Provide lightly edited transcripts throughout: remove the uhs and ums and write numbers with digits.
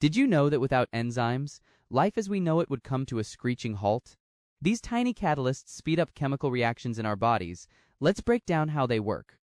Did you know that without enzymes, life as we know it would come to a screeching halt? These tiny catalysts speed up chemical reactions in our bodies. Let's break down how they work.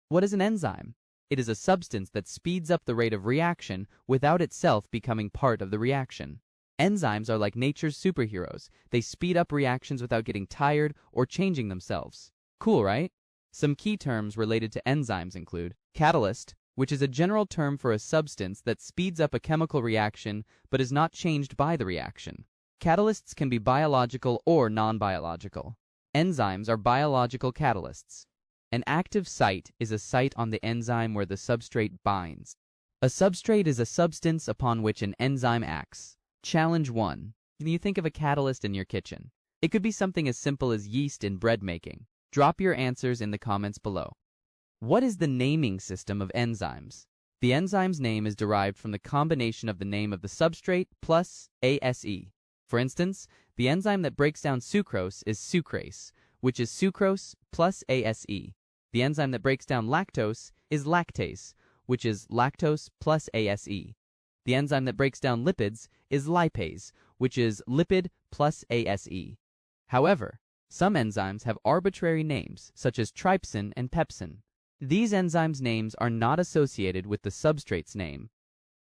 What is an enzyme? It is a substance that speeds up the rate of reaction without itself becoming part of the reaction. Enzymes are like nature's superheroes. They speed up reactions without getting tired or changing themselves. Cool, right? Some key terms related to enzymes include catalyst, which is a general term for a substance that speeds up a chemical reaction but is not changed by the reaction. Catalysts can be biological or non-biological. Enzymes are biological catalysts. An active site is a site on the enzyme where the substrate binds. A substrate is a substance upon which an enzyme acts. Challenge 1. Can you think of a catalyst in your kitchen? It could be something as simple as yeast in bread making. Drop your answers in the comments below. What is the naming system of enzymes? The enzyme's name is derived from the combination of the name of the substrate plus ase. For instance, the enzyme that breaks down sucrose is sucrase, which is sucrose plus ase. The enzyme that breaks down lactose is lactase, which is lactose plus ase. The enzyme that breaks down lipids is lipase, which is lipid plus ase. However, some enzymes have arbitrary names, such as trypsin and pepsin. These enzymes' names are not associated with the substrate's name.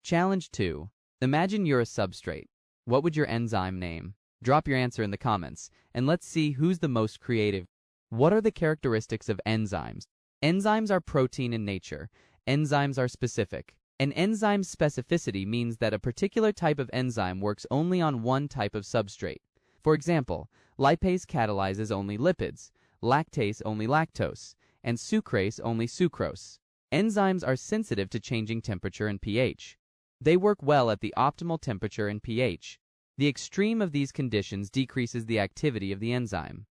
Challenge 2. Imagine you're a substrate. What would your enzyme name? Drop your answer in the comments, and let's see who's the most creative. What are the characteristics of enzymes? Enzymes are protein in nature. Enzymes are specific. An enzyme's specificity means that a particular type of enzyme works only on one type of substrate. For example, lipase catalyzes only lipids, lactase only lactose, and sucrase only sucrose. Enzymes are sensitive to changing temperature and pH. They work well at the optimal temperature and pH. The extreme of these conditions decreases the activity of the enzyme.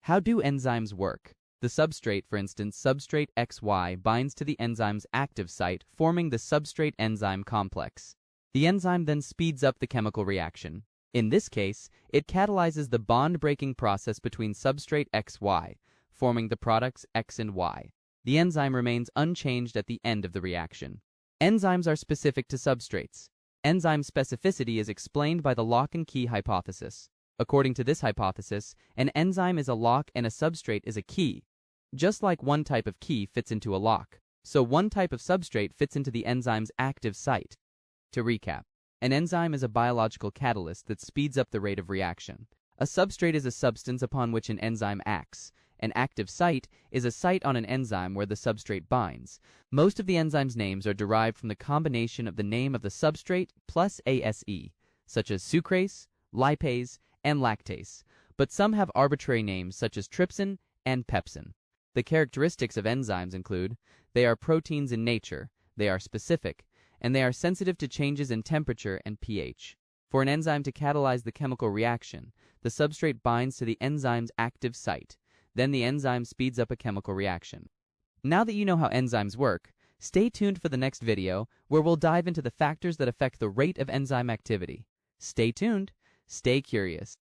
How do enzymes work? The substrate, for instance, substrate XY, binds to the enzyme's active site, forming the substrate-enzyme complex. The enzyme then speeds up the chemical reaction. In this case, it catalyzes the bond-breaking process between substrate XY, forming the products X and Y. The enzyme remains unchanged at the end of the reaction. Enzymes are specific to substrates. Enzyme specificity is explained by the lock and key hypothesis. According to this hypothesis, an enzyme is a lock and a substrate is a key. Just like one type of key fits into a lock, so one type of substrate fits into the enzyme's active site. To recap, an enzyme is a biological catalyst that speeds up the rate of reaction. A substrate is a substance upon which an enzyme acts. An active site is a site on an enzyme where the substrate binds. Most of the enzymes' names are derived from the combination of the name of the substrate plus ase, such as sucrase, lipase, and lactase, but some have arbitrary names such as trypsin and pepsin. The characteristics of enzymes include: they are proteins in nature, they are specific, and they are sensitive to changes in temperature and pH. For an enzyme to catalyze the chemical reaction, the substrate binds to the enzyme's active site. Then the enzyme speeds up a chemical reaction. Now that you know how enzymes work, stay tuned for the next video where we'll dive into the factors that affect the rate of enzyme activity. Stay tuned, stay curious.